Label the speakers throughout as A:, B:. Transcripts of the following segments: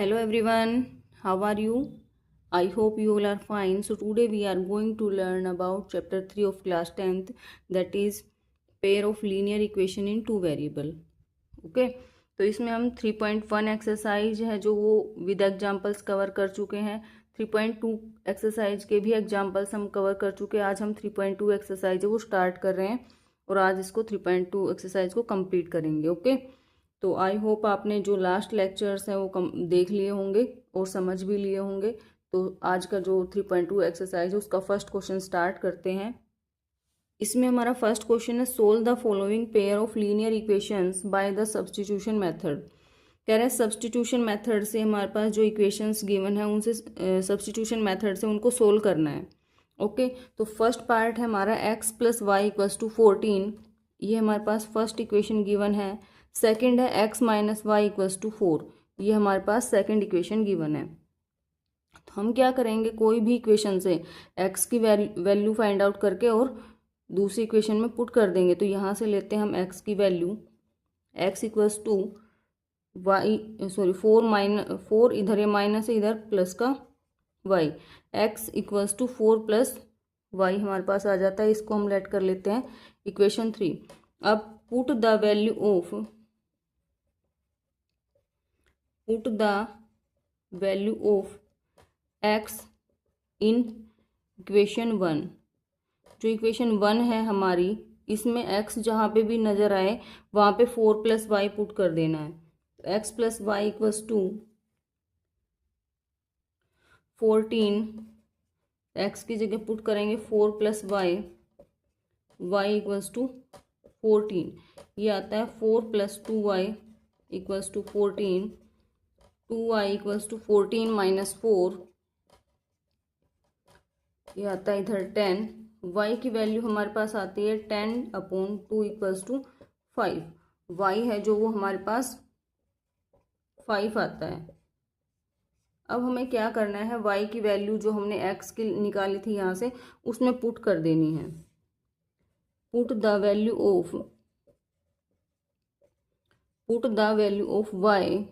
A: Hello everyone, how are you? I hope you all are fine. So today we are going to learn about chapter 3 of class 10th, that is pair of linear equation in two variable. Okay तो इसमें हम 3.1 exercise है जो वो with examples cover कर चुके हैं। 3.2 exercise के भी एग्जांपल्स हम कवर कर चुके हैं। आज हम 3.2 एक्सरसाइज है वो स्टार्ट कर रहे हैं और आज इसको 3.2 एक्सरसाइज को कंप्लीट करेंगे। ओके तो आई होप आपने जो लास्ट लेक्चर्स हैं वो देख लिए होंगे और समझ भी लिए होंगे। तो आज का जो 3.2 एक्सरसाइज है उसका फर्स्ट क्वेश्चन स्टार्ट करते हैं। इसमें हमारा फर्स्ट क्वेश्चन है solve the following pair of linear equations by the substitution method. कह रहे हैं सब्स्टिट्यूशन मेथड से हमारे पास जो इक्वेशंस गिवन है उनसे सब्स्टिट्यूशन मेथड से उनको सोल्व करना है। ओके तो फर्स्ट पार्ट है हमारा x plus y equals to 14, ये हमारे पास फर्स्ट इक्वेशन गिवन है। सेकंड है x minus y equals to 4, ये हमारे पास सेकंड इक्वेशन गिवन है। तो हम क्या करेंगे, कोई भी इक्वेशन से x की वैल्यू फाइंड आउट करके और दूसरी इक्वेशन में पुट कर देंगे। तो यहाँ से लेते हैं हम x की value, x equals to y 4 इधर ये माइनस है, इधर प्लस का y, x equals to 4 plus y हमारे पास आ जाता है। इसको हम लेट कर लेते हैं इक्वेशन 3। अब put the value of x in equation 1। जो इक्वेशन 1 है हमारी, इसमें x जहाँ पे भी नज़र आए वहाँ पे 4 प्लस वाई पुट कर देना है। तो x plus y equals to 14, x की जगह पुट करेंगे 4 plus y, y equals to 14। ये आता है 4 plus 2y equals to 14, 2y equals to 14 minus 4, ये आता है इधर 10। y की वैल्यू हमारे पास आती है 10/2 इक्वल्स टू 5। y है जो वो हमारे पास 5 आता है। अब हमें क्या करना है, y की वैल्यू जो हमने x की निकाली थी यहाँ से उसमें पुट कर देनी है। Put the value of y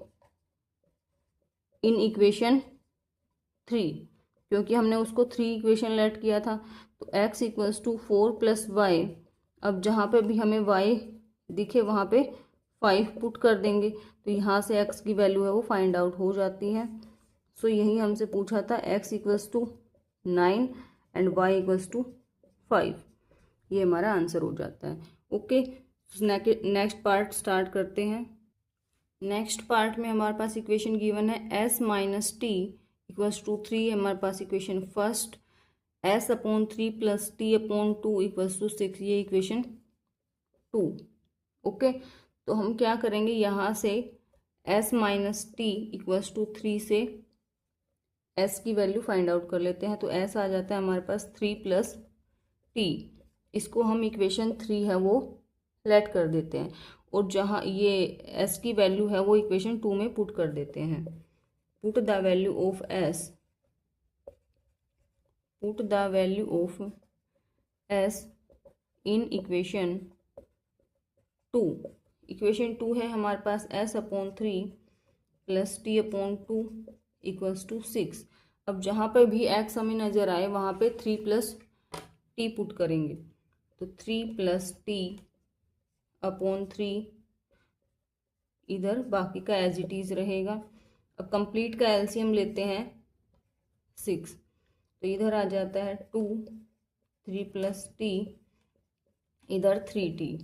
A: in equation 3, क्योंकि हमने उसको 3 इक्वेशन लेट किया था। तो x equals to 4 plus y, अब जहाँ पे भी हमें y दिखे वहाँ पे 5 पुट कर देंगे। तो यहाँ से x की वैल्यू है वो फाइंड आउट हो जाती है। सो यही हमसे पूछा था, x equals to 9 and y equals to 5, ये हमारा आंसर हो जाता है। ओके नेक्स्ट पार्ट स्टार्ट करते हैं। नेक्स्ट पार्ट में हमारे पास इक्वेशन गिवन है s minus t equals to 3, हमारे पास equation first. s/3 plus t/2 equals to 6, ये इक्वेशन 2। ओके तो हम क्या करेंगे, यहाँ से s minus t equals to 3 से s की वैल्यू फाइंड आउट कर लेते हैं। तो s आ जाता है हमारे पास 3 प्लस t, इसको हम इक्वेशन 3 है वो लेट कर देते हैं और जहाँ ये s की वैल्यू है वो इक्वेशन 2 में पुट कर देते हैं। Put the value of s in equation 2। Equation 2 है हमारे पास s/3 plus t/2 equals to 6। अब जहाँ पर भी x हमें नज़र आए वहाँ पे 3 प्लस t पुट करेंगे। तो 3 प्लस t/3, इधर बाकी का एज इट इज़ रहेगा। अब कंप्लीट का एलसीएम लेते हैं 6, तो इधर आ जाता है 2, 3 प्लस t, इधर 3t,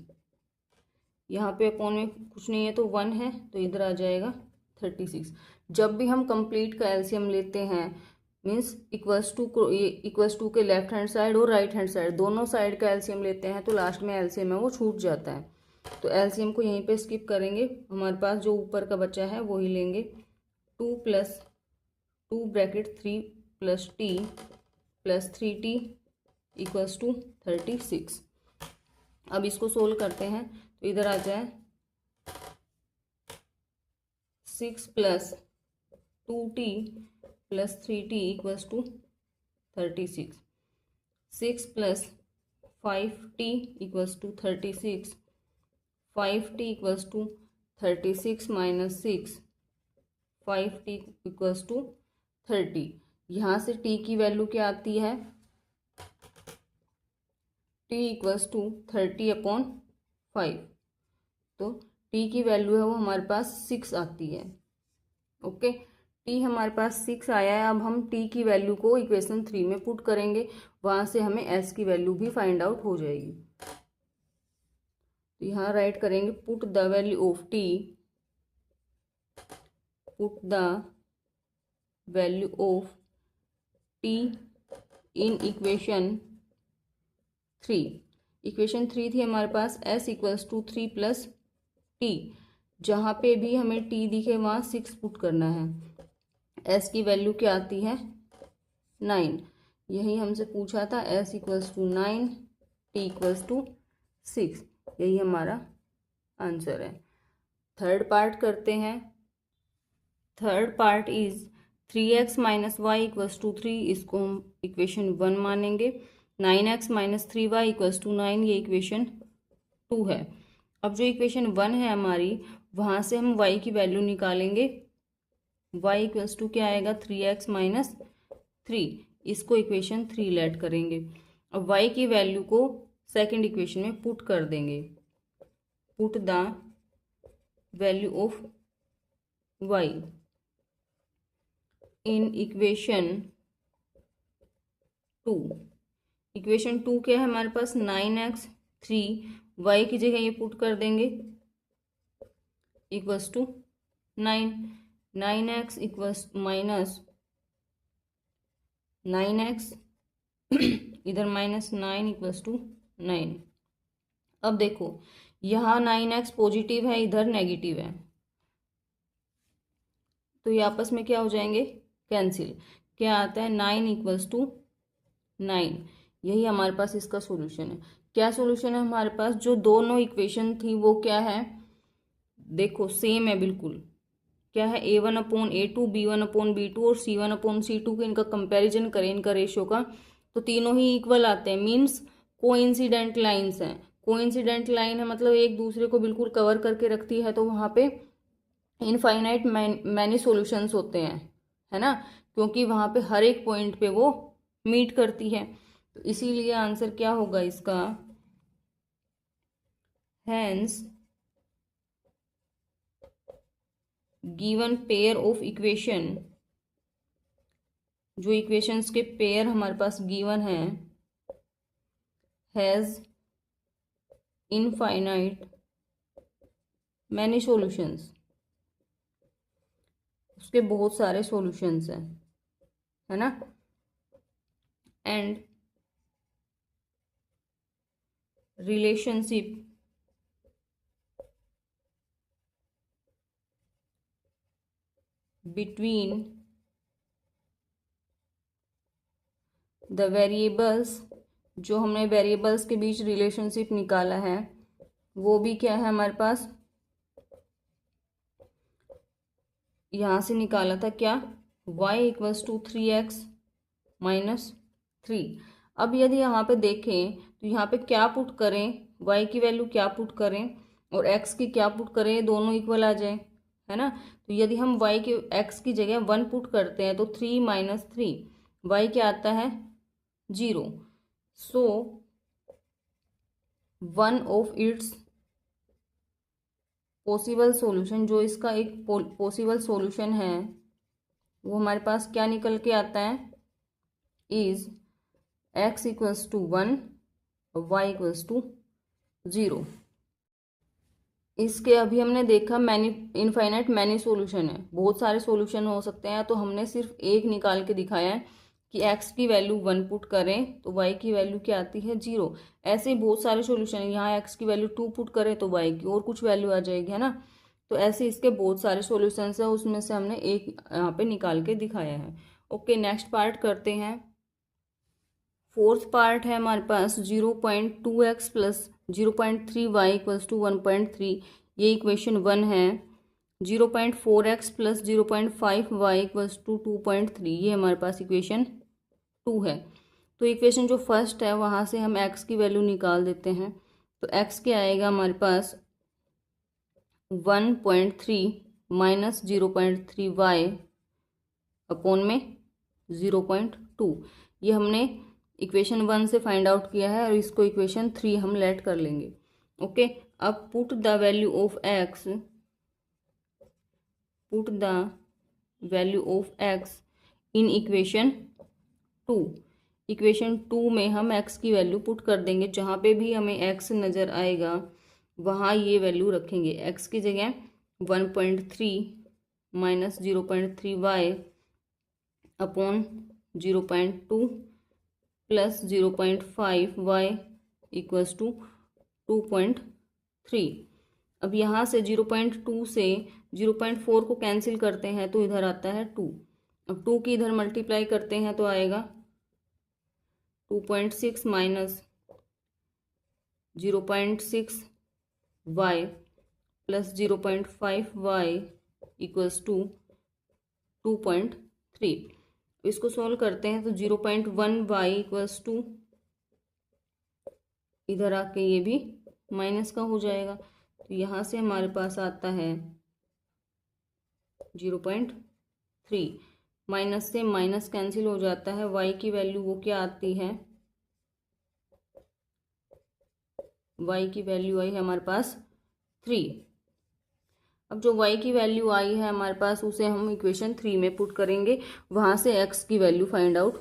A: यहाँ पे अपॉन में कुछ नहीं है तो 1 है, तो इधर आ जाएगा 36। जब भी हम कंप्लीट का एलसीएम लेते हैं मीन्स इक्वल्स टू के लेफ्ट हैंड साइड और राइट हैंड साइड दोनों साइड का एलसीएम लेते हैं तो लास्ट में एलसीएम है वो छूट जाता है। तो एलसीएम को यहीं पे स्किप करेंगे, हमारे पास जो ऊपर का बचा है वो ही लेंगे। 2 plus 2 bracket 3 plus t plus 3t equals to 36। अब इसको सोल्व करते हैं तो इधर आ जाए 6 plus 2t plus 3t equals to 36। 6 plus 5t equals to 36, 5t equals to 36 minus 6, 5t equals to 30। यहाँ से t की वैल्यू क्या आती है, t इक्वल्स टू 30/5। तो t की वैल्यू है वो हमारे पास 6 आती है। ओके, t हमारे पास 6 आया है। अब हम t की वैल्यू को इक्वेशन 3 में पुट करेंगे, वहाँ से हमें s की वैल्यू भी फाइंड आउट हो जाएगी। तो यहाँ राइट करेंगे put the value of t, put the value of t in equation 3। Equation 3 थी हमारे पास s equals to 3 plus t। जहाँ पे भी हमें t दिखे वहाँ 6 पुट करना है। s की वैल्यू क्या आती है 9, यही हमसे पूछा था। s equals to 9, t equals to 6, यही हमारा आंसर है। थर्ड पार्ट करते हैं। Third part is 3x minus y equals to 3, इसको हम इक्वेशन 1 मानेंगे। 9x minus 3y equals to 9, ये इक्वेशन 2 है। अब जो इक्वेशन 1 है हमारी, वहाँ से हम y की वैल्यू निकालेंगे। y इक्वल्स टू क्या आएगा 3x माइनस 3, इसको इक्वेशन 3 लेट करेंगे। अब y की वैल्यू को सेकेंड इक्वेशन में पुट कर देंगे। Put the value of y in equation 2। Equation 2 क्या है हमारे पास 9x 3, y की जगह ये पुट कर देंगे equals to 9। 9x equals minus 9x इधर माइनस 9 इक्वल्स टू 9। अब देखो यहाँ 9x पॉजिटिव है, इधर नेगेटिव है, तो ये आपस में क्या हो जाएंगे कैंसिल। क्या आता है 9 इक्वल्स टू 9, यही हमारे पास इसका सॉल्यूशन है। क्या सॉल्यूशन है हमारे पास, जो दोनों इक्वेशन थी वो क्या है, देखो सेम है बिल्कुल। क्या है a1/a2, b1/b2 और c1/c2 के इनका कंपैरिजन करें, इनका रेशियो का, तो तीनों ही इक्वल आते हैं। मीन्स कोइंसिडेंट लाइंस हैं। कोइंसिडेंट लाइन है मतलब एक दूसरे को बिल्कुल कवर करके रखती है, तो वहाँ पे इनफाइनाइट मैनी सॉल्यूशंस होते हैं, है ना, क्योंकि वहाँ पे हर एक पॉइंट पे वो मीट करती है। तो इसीलिए आंसर क्या होगा इसका, hence given pair of equation, जो इक्वेशंस के पेयर हमारे पास गिवन है, हैज इनफाइनाइट मैनी सॉल्यूशंस, उसके बहुत सारे सॉल्यूशंस हैं, है ना। And relationship between the variables, जो हमने वेरिएबल्स के बीच रिलेशनशिप निकाला है वो भी क्या है हमारे पास, यहाँ से निकाला था क्या, y equals to 3x minus 3। अब यदि यहाँ पे देखें तो यहाँ पे क्या पुट करें, y की वैल्यू क्या पुट करें और x की क्या पुट करें, दोनों इक्वल आ जाए, है ना। तो यदि हम y के x की जगह 1 पुट करते हैं तो 3 माइनस 3, y क्या आता है 0। So one of its possible solution, जो इसका एक पॉसिबल सॉल्यूशन है वो हमारे पास क्या निकल के आता है, इज x इक्वल्स टू 1 और y इक्वल्स टू 0। इसके अभी हमने देखा मैनी इनफाइनाइट मैनी सॉल्यूशन है, बहुत सारे सॉल्यूशन हो सकते हैं, तो हमने सिर्फ एक निकाल के दिखाया है कि x की वैल्यू 1 पुट करें तो y की वैल्यू क्या आती है 0। ऐसे ही बहुत सारे सॉल्यूशन है, यहाँ x की वैल्यू 2 पुट करें तो y की और कुछ वैल्यू आ जाएगी, है ना। तो ऐसे इसके बहुत सारे सॉल्यूशंस है, उसमें से हमने एक यहाँ पे निकाल के दिखाया है। ओके, नेक्स्ट पार्ट करते हैं। फोर्थ पार्ट है हमारे पास 0.2x plus 0.3y equals to 1.3, ये इक्वेशन 1 है। 0.4x plus 0.5y equals to 2.3, ये हमारे पास इक्वेशन 2 है। तो इक्वेशन जो फर्स्ट है वहाँ से हम x की वैल्यू निकाल देते हैं। तो x क्या आएगा हमारे पास 1.3 माइनस 0.3y अपॉन में 0.2। ये हमने इक्वेशन 1 से फाइंड आउट किया है और इसको इक्वेशन 3 हम लेट कर लेंगे। ओके, अब put the value of x, put the value of x in equation 2। Equation 2 में हम x की वैल्यू पुट कर देंगे, जहाँ पे भी हमें x नज़र आएगा वहाँ ये वैल्यू रखेंगे। x की जगह 1.3 minus 0.3y upon 0.2 plus 0.5y equals to 2.3। अब यहाँ से 0.2 से 0.4 को कैंसिल करते हैं तो इधर आता है 2। अब 2 की इधर मल्टीप्लाई करते हैं तो आएगा 2.6 minus 0.6y plus 0.5y equals to 2.3। इसको सॉल्व करते हैं तो 0.1y इक्वल्स टू, इधर आके ये भी माइनस का हो जाएगा, तो यहाँ से हमारे पास आता है 0.3। माइनस से माइनस कैंसिल हो जाता है, y की वैल्यू वो क्या आती है, y की वैल्यू आई है हमारे पास 3। अब जो y की वैल्यू आई है हमारे पास उसे हम इक्वेशन 3 में पुट करेंगे, वहाँ से x की वैल्यू फाइंड आउट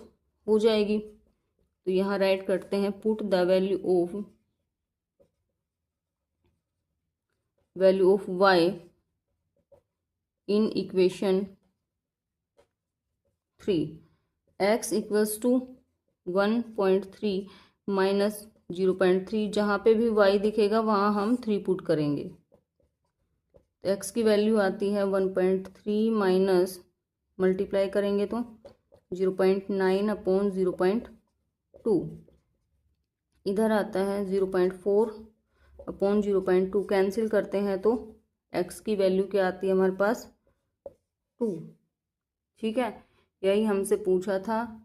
A: हो जाएगी। तो यहाँ राइट करते हैं put the value of y in equation 3। x equals to 1.3 minus 0.3, जहाँ पे भी y दिखेगा वहाँ हम 3 पुट करेंगे। तो x की वैल्यू आती है 1.3 माइनस, मल्टीप्लाई करेंगे तो 0.9 अपॉन 0.2, इधर आता है 0.4 अपॉन 0.2, कैंसिल करते हैं तो x की वैल्यू क्या आती है हमारे पास 2। ठीक है, यही हमसे पूछा था।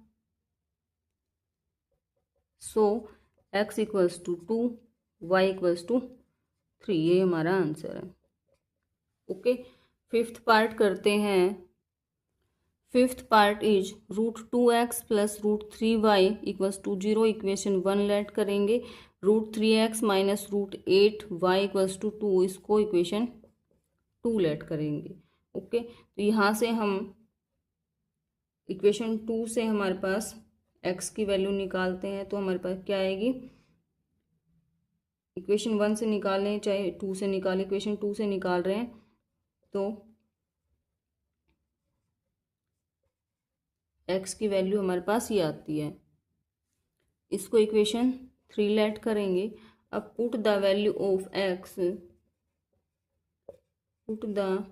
A: So x equals to 2, y equals to 3, ये हमारा आंसर है। ओके, फिफ्थ पार्ट करते हैं। Fifth part is √2x plus √3y equals to 0, equation 1 let करेंगे। √3x minus √8y equals to 2, इसको इक्वेशन 2 लेट करेंगे। ओके, तो यहाँ से हम इक्वेशन 2 से हमारे पास x की वैल्यू निकालते हैं तो हमारे पास क्या आएगी, इक्वेशन 1 से निकालें चाहे 2 से निकालें, इक्वेशन 2 से निकाल रहे हैं तो x की वैल्यू हमारे पास ये आती है। इसको इक्वेशन 3 लेट करेंगे। अब put the value of x, put the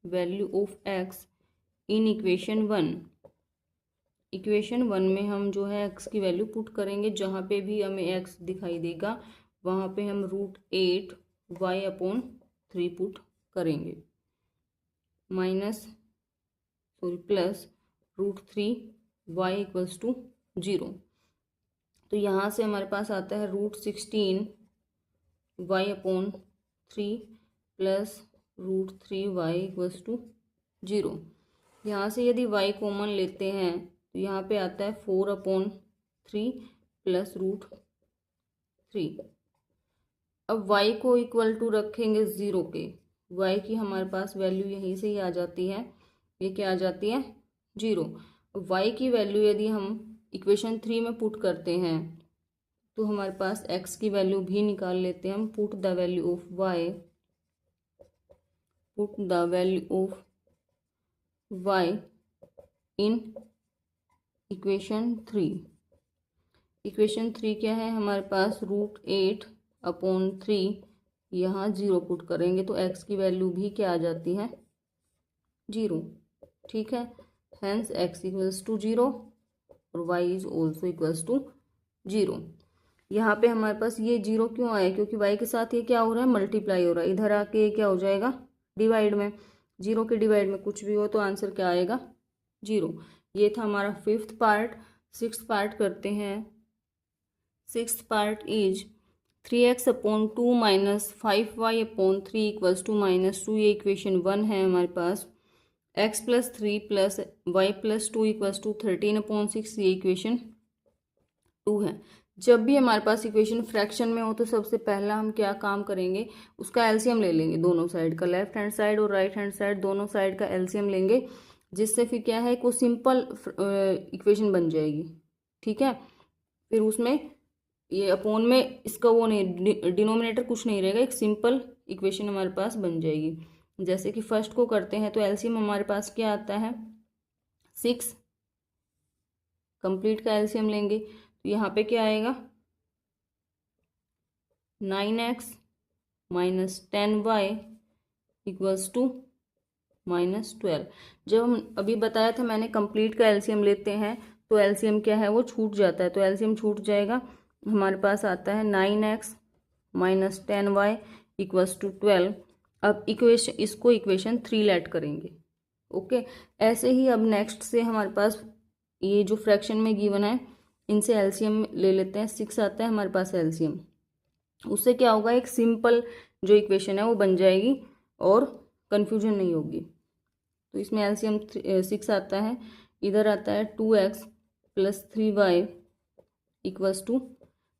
A: value of x in equation 1। Equation 1 में हम जो है x की वैल्यू पुट करेंगे, जहाँ पे भी हमें x दिखाई देगा वहाँ पे हम √8y अपॉन 3 पुट करेंगे, minus plus √3y equals to 0। तो यहाँ से हमारे पास आता है √16y upon 3 plus √3y equals to 0। यहाँ से यदि y कॉमन लेते हैं तो यहाँ पे आता है 4/3 प्लस √3। अब y को इक्वल टू रखेंगे 0 के, y की हमारे पास वैल्यू यहीं से ही आ जाती है, ये क्या आ जाती है 0। y की वैल्यू यदि हम इक्वेशन 3 में पुट करते हैं तो हमारे पास x की वैल्यू भी निकाल लेते हैं हम। Put the value of y, put the value of y in equation 3। Equation 3 क्या है हमारे पास, √8/3, यहाँ 0 पुट करेंगे तो x की वैल्यू भी क्या आ जाती है 0। ठीक है, हेंस x इक्वल्स टू 0 और y is also equals to 0। यहाँ पे हमारे पास ये 0 क्यों आया, क्योंकि y के साथ ये क्या हो रहा है मल्टीप्लाई हो रहा है, इधर आके ये क्या हो जाएगा डिवाइड में। 0 के डिवाइड में कुछ भी हो तो आंसर क्या आएगा 0। ये था हमारा फिफ्थ पार्ट। सिक्स्थ पार्ट करते हैं। Sixth part is 3x/2 minus 5y/3 equals to -2, ये इक्वेशन 1 है हमारे पास। x+3 plus y+2 equals to 13/6, ये इक्वेशन 2 है। जब भी हमारे पास इक्वेशन फ्रैक्शन में हो तो सबसे पहला हम क्या काम करेंगे, उसका एलसीएम ले लेंगे दोनों साइड का, लेफ्ट हैंड साइड और राइट हैंड साइड दोनों साइड का एलसीएम लेंगे, जिससे फिर क्या है वो सिंपल इक्वेशन बन जाएगी। ठीक है, फिर उसमें ये अपोन में इसका वो नहीं, डिनोमिनेटर कुछ नहीं रहेगा, एक सिंपल इक्वेशन हमारे पास बन जाएगी। जैसे कि फर्स्ट को करते हैं तो एलसीएम हमारे पास क्या आता है 6, कंप्लीट का एलसीएम लेंगे तो यहाँ पे क्या आएगा 9x minus 10y equals to -12। जब हम अभी बताया था मैंने कंप्लीट का एलसीएम लेते हैं तो एलसीएम क्या है वो छूट जाता है, तो एलसीएम छूट जाएगा, हमारे पास आता है 9x minus 10y equals to 12। अब इसको इक्वेशन 3 लेट करेंगे। ओके, ऐसे ही अब नेक्स्ट से हमारे पास ये जो फ्रैक्शन में गिवन है इनसे एलसीएम ले लेते हैं। 6 आता है हमारे पास एलसीएम, उससे क्या होगा एक सिंपल जो इक्वेशन है वो बन जाएगी और कन्फ्यूजन नहीं होगी। तो इसमें एलसीएम 6 आता है, इधर आता है 2x plus 3y equals to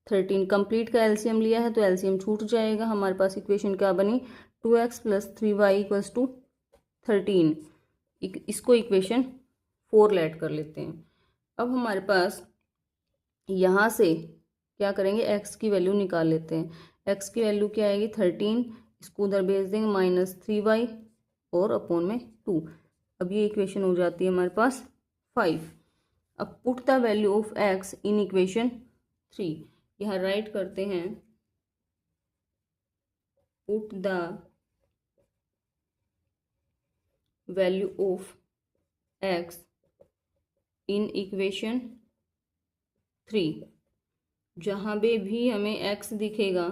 A: 13। Complete का एलसीएम लिया है तो एलसीएम छूट जाएगा, हमारे पास इक्वेशन क्या बनी 2x plus 3y equals to 13। इसको इक्वेशन 4 लेट कर लेते हैं। अब हमारे पास यहाँ से क्या करेंगे x की वैल्यू निकाल लेते हैं। x की वैल्यू क्या आएगी 13, इसको उधर भेज देंगे -3y और अपॉन में 2। अब ये इक्वेशन हो जाती है हमारे पास 5। अब put the value of x in equation 3, यहाँ राइट करते हैं put the value of x in equation 3। जहाँ पे भी हमें x दिखेगा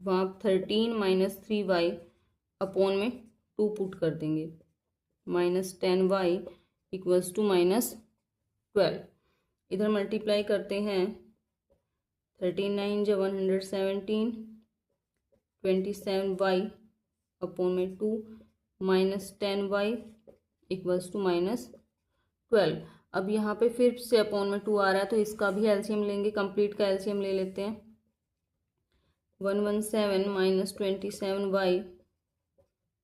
A: वहाँ 13 माइनस 3y अपॉन में 2 पुट कर देंगे, -10y इक्वल्स टू -12। इधर मल्टीप्लाई करते हैं 13 9 × 117, 27y अपॉन में 2 -10y इक्वल्स टू -12। अब यहाँ पे फिर से अपॉन में 2 आ रहा है तो इसका भी एलसीएम लेंगे, कंप्लीट का एलसीएम ले लेते हैं। 117 माइनस 27y,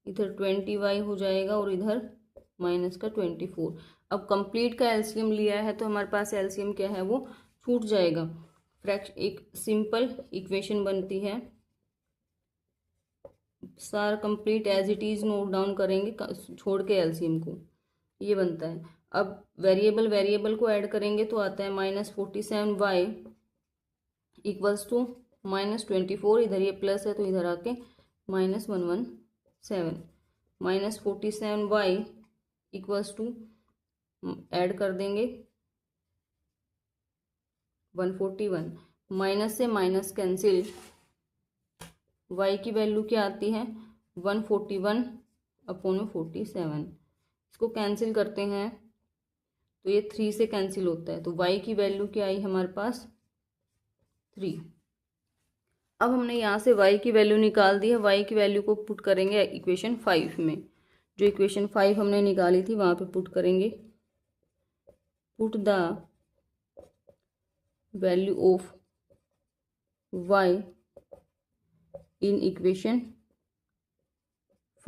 A: इधर 20y हो जाएगा और इधर माइनस का 24। अब कंप्लीट का एलसीएम लिया है तो हमारे पास एलसीएम क्या है वो छूट जाएगा, एक सिंपल इक्वेशन बनती है। सारा complete as it is note down करेंगे छोड़ के एलसीएम को, ये बनता है। अब वेरिएबल को ऐड करेंगे तो आता है -47y इक्वल्स टू -24। इधर ये प्लस है तो इधर आके -117, -47y इक्वल्स टू ऐड कर देंगे 141। माइनस से माइनस कैंसिल, y की वैल्यू क्या आती है 141 अपॉन में 47। इसको कैंसिल करते हैं तो ये 3 से कैंसिल होता है, तो y की वैल्यू क्या आई हमारे पास 3। अब हमने यहाँ से y की वैल्यू निकाल दी है, y की वैल्यू को पुट करेंगे इक्वेशन 5 में। जो इक्वेशन 5 हमने निकाली थी वहाँ पे पुट करेंगे, put the value of y in equation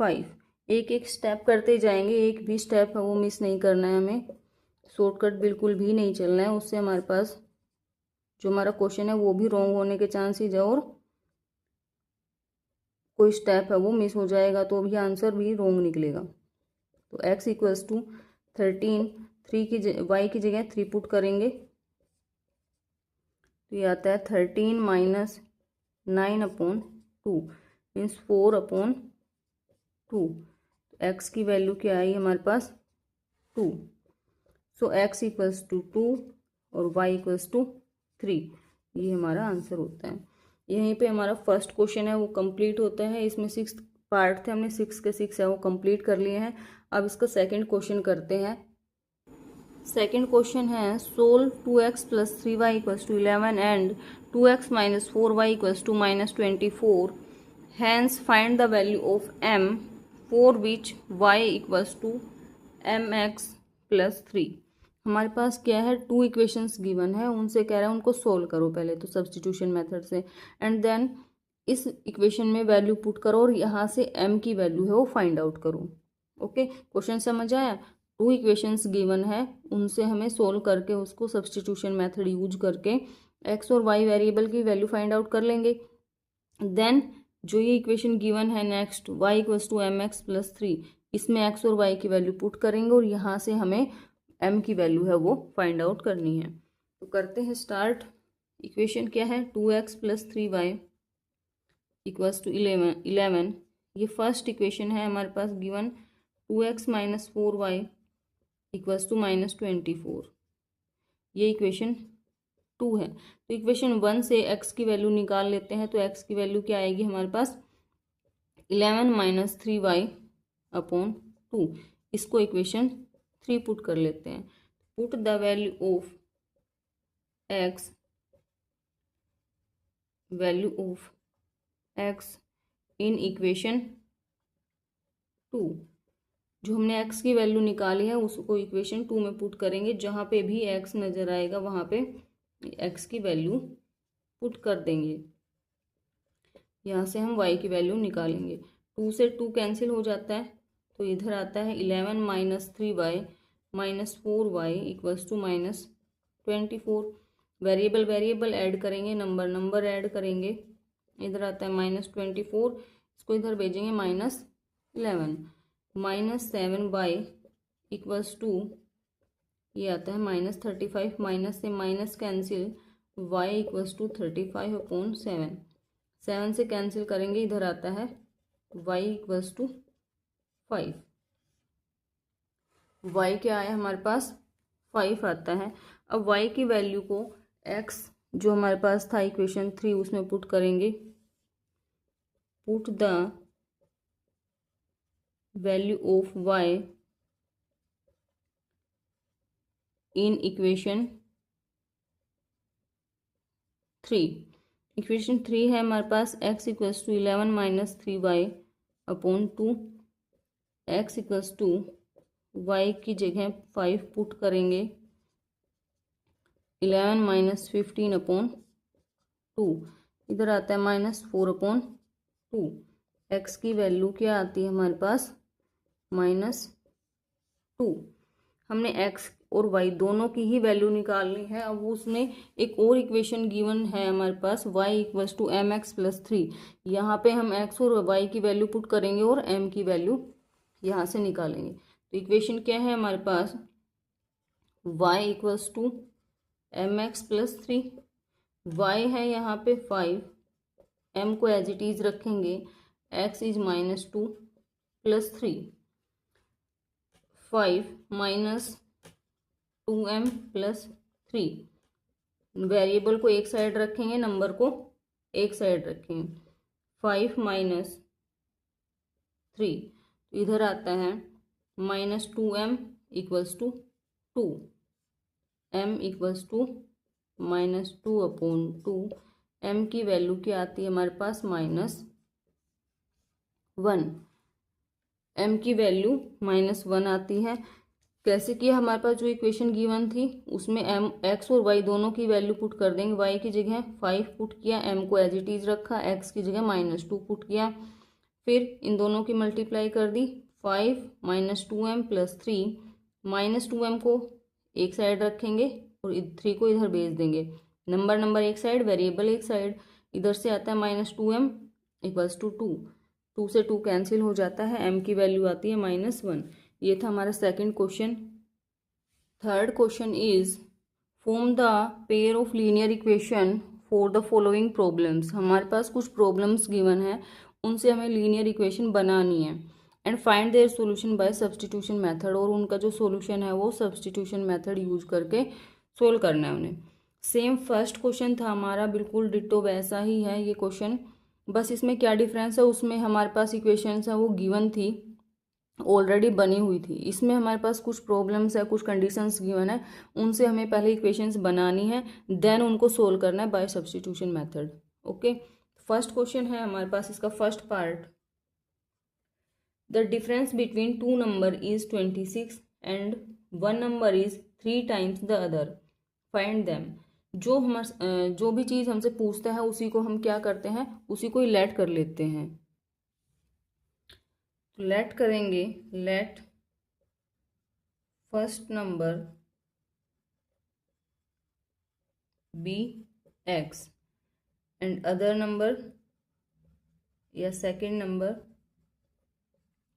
A: 5। एक एक स्टेप करते जाएंगे, एक भी स्टेप है वो मिस नहीं करना है हमें, शॉर्टकट बिल्कुल भी नहीं चलना है, उससे हमारे पास जो हमारा क्वेश्चन है वो भी रॉन्ग होने के चांसेस है और कोई स्टेप है वो मिस हो जाएगा तो भी आंसर भी रॉन्ग निकलेगा। तो x इक्वल्स टू 13, 3 की y की जगह 3 पुट करेंगे तो ये आता है 13 minus 9 upon 2 means 4 upon 2। x की वैल्यू क्या आई हमारे पास 2। सो x इक्वल्स टू 2 और y इक्वल्स टू 3, ये हमारा आंसर होता है। यहीं पे हमारा फर्स्ट क्वेश्चन है वो कंप्लीट होता है। इसमें 6 पार्ट थे, हमने 6 के 6 है वो कंप्लीट कर लिए हैं। अब इसका सेकंड क्वेश्चन करते हैं। सेकेंड क्वेश्चन है solve 2x plus 3y equals to 11 and 2x minus 4y equals to minus 24. Hence find the value of m for which y equals to mx plus 3. हमारे पास क्या है, टू इक्वेशंस गिवन है, उनसे कह रहा है उनको सोल्व करो पहले तो सब्स्टिट्यूशन मेथड से, एंड देन इस इक्वेशन में वैल्यू पुट करो और यहाँ से m की वैल्यू है वो फाइंड आउट करो. ओके, क्वेश्चन समझ आया. टू इक्वेशंस गिवन है, उनसे हमें सोल्व करके उसको सब्स्टिट्यूशन मेथड यूज करके x और y वेरिएबल की वैल्यू फाइंड आउट कर लेंगे. देन जो ये इक्वेशन गिवन है next y equals to m x plus 3, इसमें x और y की वैल्यू पुट करेंगे और यहाँ से हमें m की वैल्यू है वो फाइंड आउट करनी है. तो करते हैं स्टार्ट. इक्वेशन क्या है, 2x plus 3y equals to 11. ये फर्स्ट इक्वेशन है हमारे पास given. 2x minus 4y equals to minus 24. ये इक्वेशन 2 है. तो इक्वेशन 1 से x की वैल्यू निकाल लेते हैं. तो x की वैल्यू क्या आएगी हमारे पास, 11 माइनस 3y अपॉन 2. इसको इक्वेशन 3 पुट कर लेते हैं. Put the value of x in equation 2. जो हमने x की वैल्यू निकाली है उसको इक्वेशन 2 में पुट करेंगे. जहाँ पे भी x नज़र आएगा वहाँ पे x की वैल्यू पुट कर देंगे. यहाँ से हम y की वैल्यू निकालेंगे. 2 से 2 कैंसिल हो जाता है तो इधर आता है 11 minus 3y minus 4y equals to minus 24. Variable add करेंगे, नंबर ऐड करेंगे. इधर आता है माइनस 24, इसको इधर भेजेंगे minus 11. Minus 7y equals to ये आता है माइनस 35. माइनस से minus cancel, y equals to 35 upon 7. 7 से कैंसिल करेंगे, इधर आता है y इक्वल्स टू 5. y क्या आया हमारे पास, 5 आता है. अब y की वैल्यू को x जो हमारे पास था इक्वेशन 3 उसमें पुट करेंगे. Put the value of y in equation 3. Equation 3 है हमारे पास x equals to 11 minus 3y upon 2. x equals to y की जगह 5 पुट करेंगे. 11 माइनस 15 अपॉन 2. इधर आता है माइनस 4 अपॉन 2. x की वैल्यू क्या आती है हमारे पास, माइनस 2. हमने x और y दोनों की ही वैल्यू निकालनी है. अब उसमें एक और इक्वेशन गिवन है हमारे पास y equals to m x plus 3. यहाँ पे हम x और y की वैल्यू पुट करेंगे और m की वैल्यू यहाँ से निकालेंगे. तो इक्वेशन क्या है हमारे पास, y equals to m x plus 3. y है यहाँ पे 5, m को एज इट इज रखेंगे, x is minus 2 plus 3. 5 minus 2m plus 3. Variable को एक साइड रखेंगे, नंबर को एक साइड रखेंगे. 5 माइनस 3, इधर आता है minus 2m equals to 2. m equals to minus 2 upon 2. m की वैल्यू क्या आती है हमारे पास, माइनस 1. m की वैल्यू माइनस 1 आती है. कैसे किया, हमारे पास जो इक्वेशन गिवन थी उसमें m x और y दोनों की वैल्यू पुट कर देंगे. y की जगह 5 पुट किया, m को एज इट इज रखा, x की जगह माइनस 2 पुट किया. फिर इन दोनों की मल्टीप्लाई कर दी. 5 minus 2m plus 3. Minus 2m को एक साइड रखेंगे और 3 को इधर भेज देंगे. नंबर एक साइड, वेरिएबल एक साइड. इधर से आता है माइनस 2m इक्वल्स टू 2. 2 से 2 कैंसिल हो जाता है, m की वैल्यू आती है माइनस 1. ये था हमारा second question. Third question is form the pair of linear equation for the following problems. हमारे पास कुछ प्रॉब्लम्स गिवन है, उनसे हमें लीनियर इक्वेशन बनानी है. And find their solution bye substitution method. और उनका जो सॉल्यूशन है वो सब्स्टिट्यूशन मेथड यूज करके सोल्व करना है उन्हें. सेम फर्स्ट क्वेश्चन था हमारा, बिल्कुल डिट्टो वैसा ही है ये क्वेश्चन. बस इसमें क्या डिफरेंस है, उसमें हमारे पास इक्वेशंस है वो गिवन थी ऑलरेडी बनी हुई थी। इसमें हमारे पास कुछ प्रॉब्लम्स है, कुछ कंडीशंस गिवन है, उनसे हमें पहले इक्वेशंस बनानी है, देन उनको सोल्व करना है by substitution method. Okay, first question है हमारे पास, इसका first part, the difference between two number is 26 and one number is 3 times the other, find them. जो भी चीज़ हमसे पूछता है उसी को हम क्या करते हैं, उसी को ही लेट कर लेते हैं। लेट करेंगे, let first number be x and other number या सेकेंड नंबर,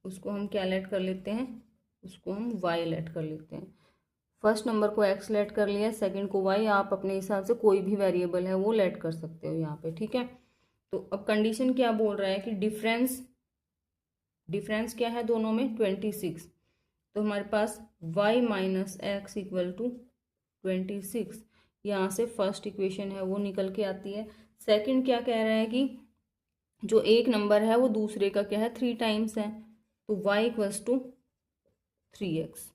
A: उसको हम क्या लेट कर लेते हैं, उसको हम वाई लेट कर लेते हैं। फर्स्ट नंबर को एक्स लेट कर लिया, सेकंड को वाई, आप अपने हिसाब से कोई भी वेरिएबल है वो लेट कर सकते हो यहाँ पे, ठीक है। तो अब कंडीशन क्या बोल रहा है कि डिफरेंस क्या है दोनों में, 26। तो हमारे पास y minus x equal to 26, यहाँ से फर्स्ट इक्वेशन है वो निकल के आती है। सेकंड क्या कह रहा है कि जो एक नंबर है वो दूसरे का क्या है, 3 टाइम्स है, तो y इक्वल्स टू 3x।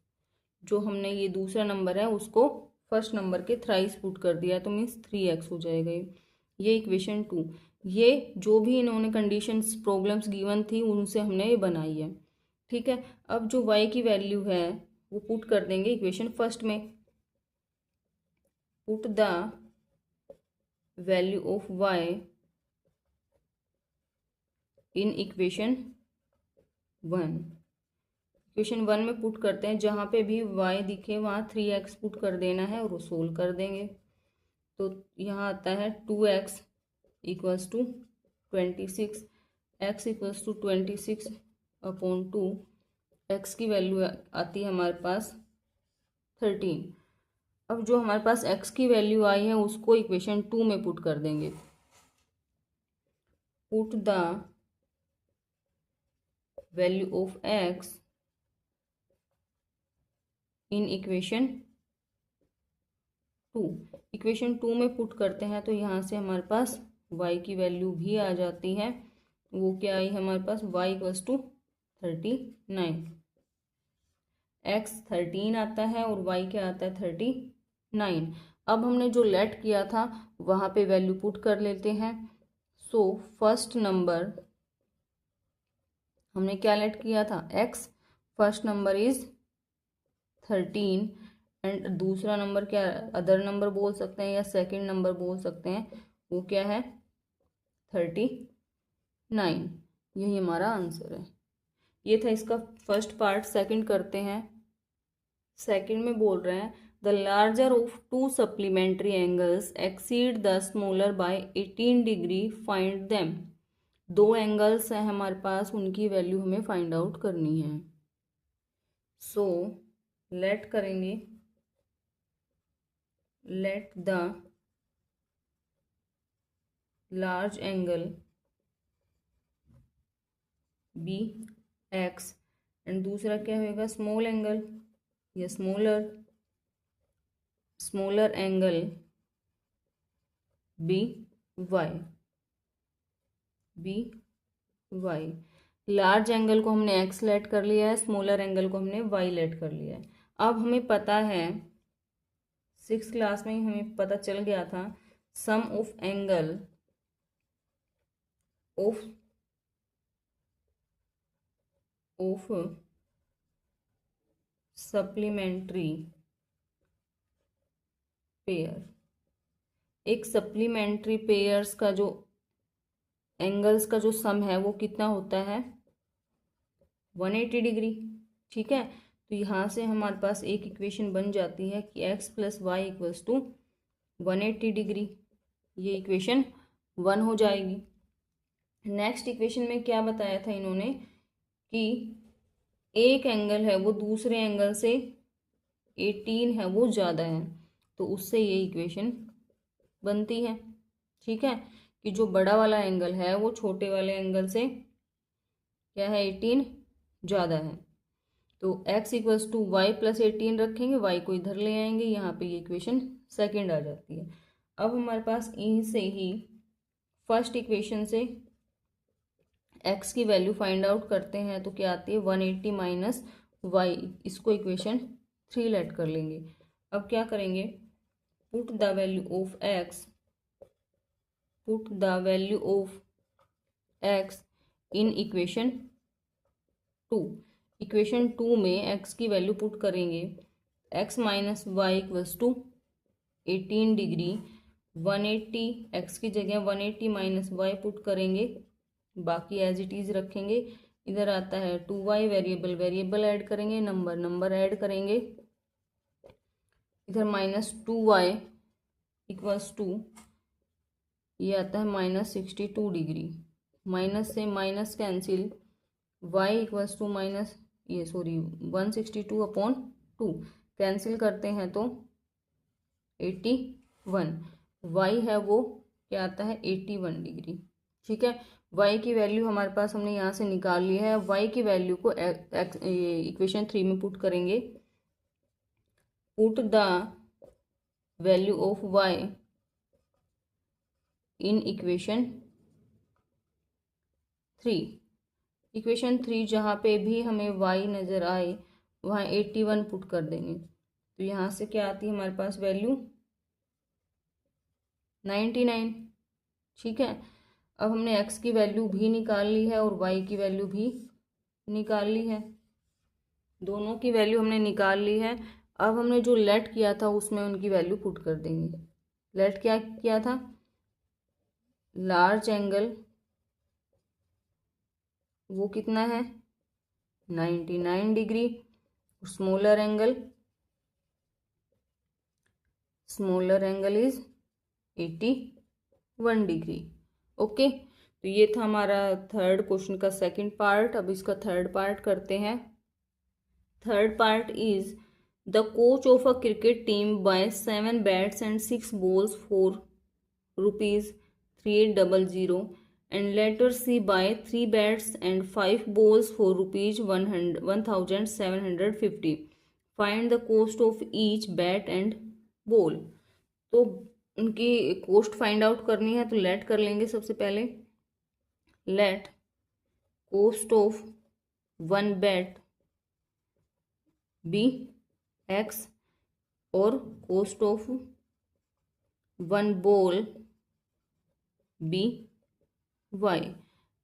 A: जो हमने ये दूसरा नंबर है उसको फर्स्ट नंबर के थ्राइस पुट कर दिया, तो मीन्स 3x हो जाएगा ये इक्वेशन 2। ये जो भी इन्होंने कंडीशंस प्रॉब्लम्स गिवन थी उनसे हमने ये बनाई है, ठीक है। अब जो y की वैल्यू है वो पुट कर देंगे इक्वेशन फर्स्ट में। Put the value of y in equation 1। Equation 1 में पुट करते हैं, जहाँ पे भी y दिखे वहाँ 3x पुट कर देना है और वो सोल्व कर देंगे। तो यहाँ आता है 2x equals to 26, x equals to 26 upon 2, x की वैल्यू आती है हमारे पास 13। अब जो हमारे पास x की वैल्यू आई है उसको इक्वेशन 2 में पुट कर देंगे। Put the value of x in equation 2। Equation 2 में पुट करते हैं तो यहाँ से हमारे पास y की वैल्यू भी आ जाती है, वो क्या आई हमारे पास, y इक्वल्स टू 39। x 13 आता है और y क्या आता है 39। अब हमने जो लेट किया था वहाँ पे वैल्यू पुट कर लेते हैं। सो फर्स्ट नंबर हमने क्या लेट किया था, x, first number is 13 and दूसरा नंबर क्या, अदर नंबर बोल सकते हैं या सेकंड नंबर बोल सकते हैं, वो क्या है 39। यही हमारा आंसर है। ये था इसका फर्स्ट पार्ट। सेकंड करते हैं। सेकंड में बोल रहे हैं the larger of to supplementary angles exceed the smaller by 18 degree, find them. दो एंगल्स हैं हमारे पास, उनकी वैल्यू हमें फाइंड आउट करनी है। सो लेट करेंगे, let the large angle be x and दूसरा क्या होगा, स्मॉल एंगल या smaller angle be y. Large angle को हमने एक्स लेट कर लिया है, स्मॉलर एंगल को हमने वाई लेट कर लिया है। अब हमें पता है 6th क्लास में ही हमें पता चल गया था, sum of angle of supplementary pair. एक सप्लीमेंट्री पेयर्स का जो एंगल्स का जो सम है वो कितना होता है, 180 डिग्री, ठीक है। तो यहाँ से हमारे पास एक इक्वेशन बन जाती है कि x plus y equals to 180 degree. ये इक्वेशन 1 हो जाएगी। नेक्स्ट इक्वेशन में क्या बताया था इन्होंने कि एक एंगल है वो दूसरे एंगल से 18 है वो ज़्यादा है, तो उससे ये इक्वेशन बनती है, ठीक है, कि जो बड़ा वाला एंगल है वो छोटे वाले एंगल से क्या है, 18 ज़्यादा है। तो x equals to y plus 18 रखेंगे, y को इधर ले आएंगे, यहाँ पे ये इक्वेशन सेकेंड आ जाती है। अब हमारे पास यहीं से ही फर्स्ट इक्वेशन से एक्स की वैल्यू फाइंड आउट करते हैं तो क्या आती है 180 माइनस वाई, इसको इक्वेशन 3 लेट कर लेंगे। अब क्या करेंगे, put the value of x, put the value of x in equation 2। Equation 2 में एक्स की वैल्यू पुट करेंगे, x minus y equals to 18 degree, 180 x की जगह 180 माइनस वाई पुट करेंगे, बाकी एज इट इज़ रखेंगे। इधर आता है 2y, वेरिएबल वेरिएबल ऐड करेंगे, नंबर नंबर ऐड करेंगे। इधर माइनस 2y इक्वल्स टू, ये आता है माइनस 62 डिग्री, माइनस से minus cancel, y equals to minus, ये सॉरी 162 अपॉन 2 कैंसिल करते हैं तो 81, y है वो क्या आता है 81 डिग्री। ठीक है, y की वैल्यू हमारे पास हमने यहाँ से निकाल ली है। y की वैल्यू को इक्वेशन 3 में पुट करेंगे, put the value of y in equation 3। Equation 3 जहाँ पे भी हमें y नज़र आए वहाँ 81 पुट कर देंगे, तो यहाँ से क्या आती है हमारे पास वैल्यू 99। ठीक है, अब हमने x की वैल्यू भी निकाल ली है और y की वैल्यू भी निकाल ली है, दोनों की वैल्यू हमने निकाल ली है। अब हमने जो लेट किया था उसमें उनकी वैल्यू पुट कर देंगे। लेट क्या किया था, लार्ज एंगल वो कितना है 99 degree, smaller angle is 81 degree. Okay, तो ये था हमारा थर्ड क्वेश्चन का सेकंड पार्ट। अब इसका थर्ड पार्ट करते हैं। Third part is the coach of a cricket team buy 7 bats and 6 balls for ₹3800 and letter C buy 3 bats and 5 balls for ₹1750. Find the cost of each bat and ball. तो उनकी coast find out करनी है, तो late कर लेंगे सबसे पहले। Let cost of 1 bat be x और cost of 1 ball be y.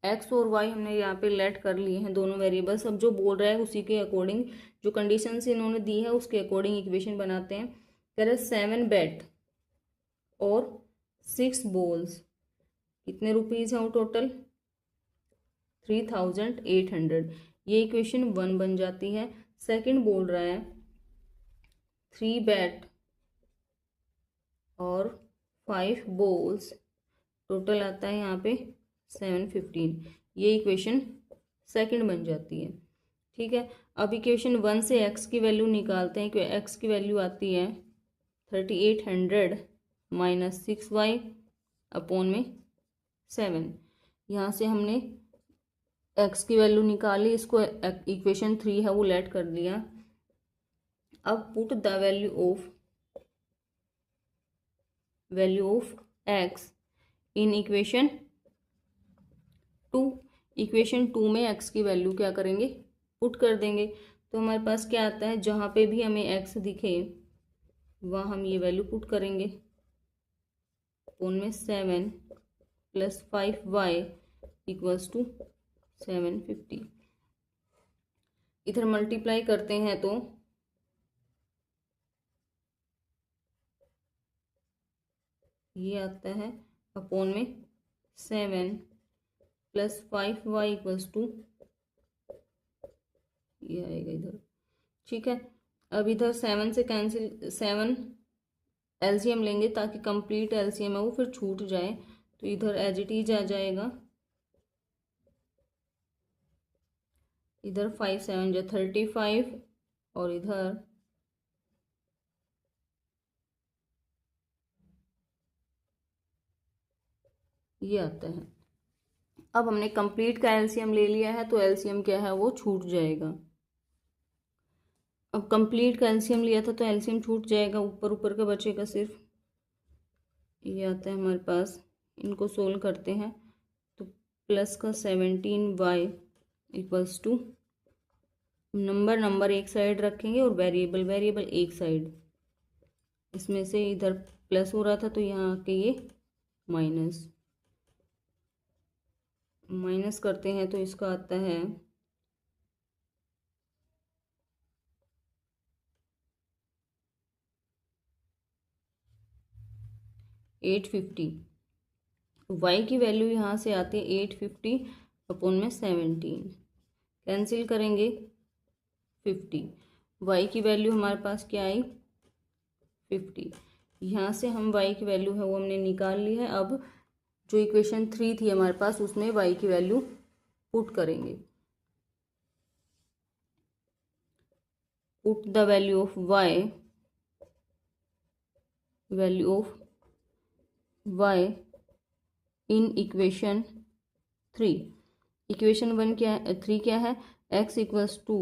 A: X और वाई हमने यहाँ पे लेट कर लिए हैं दोनों वेरिएबल्स। अब जो बोल रहा है उसी के अकॉर्डिंग, जो कंडीशन इन्होंने दी है उसके अकॉर्डिंग इक्वेशन बनाते हैं। कह रहे 7 बैट और 6 बॉल्स, कितने रुपीज़ हैं टोटल 3800। ये इक्वेशन 1 बन जाती है। सेकंड बोल रहा है 3 बैट और 5 बॉल्स, टोटल आता है यहाँ पे 715। ये इक्वेशन सेकंड बन जाती है। ठीक है, अब इक्वेशन 1 से x की वैल्यू निकालते हैं, क्योंकि x की वैल्यू आती है 3800 माइनस 6y अपॉन में 7। यहाँ से हमने x की वैल्यू निकाली, इसको इक्वेशन 3 है वो लेट कर दिया। अब put the value of x in equation 2। Equation 2 में x की वैल्यू क्या करेंगे, पुट कर देंगे। तो हमारे पास क्या आता है, जहाँ पे भी हमें x दिखे वहाँ हम ये वैल्यू पुट करेंगे, अपॉन में 7 प्लस 5y इक्वल्स टू 750। इधर मल्टीप्लाई करते हैं तो ये आता है अपॉन में 7 प्लस 5y इक्वल्स टू, ये आएगा इधर। ठीक है, अब इधर 7 से कैंसिल, 7 एलसीएम लेंगे ताकि कंप्लीट एलसीएम है वो फिर छूट जाए, तो इधर एज इट इज आ जाएगा। इधर 5 7 जो 35 और इधर ये आता है। अब हमने कंप्लीट का एलसीएम ले लिया है तो एलसीएम क्या है वो छूट जाएगा। अब कंप्लीट का एलसीएम लिया था तो एलसीएम छूट जाएगा, ऊपर ऊपर का बचेगा सिर्फ। ये आता है हमारे पास, इनको सोल्व करते हैं तो प्लस का 17y इक्वल्स टू नंबर एक साइड रखेंगे और वेरिएबल एक साइड। इसमें से इधर प्लस हो रहा था तो यहाँ आके ये माइनस करते हैं तो इसका आता है 850। y की वैल्यू यहाँ से आती है 850 अपॉन में 17, कैंसिल करेंगे 50। y की वैल्यू हमारे पास क्या आई 50। यहाँ से हम y की वैल्यू है वो हमने निकाल ली है। अब जो इक्वेशन 3 थी हमारे पास उसमें y की वैल्यू पुट करेंगे। Put the value of y in equation 3। Equation 1 क्या है 3 क्या है x equals to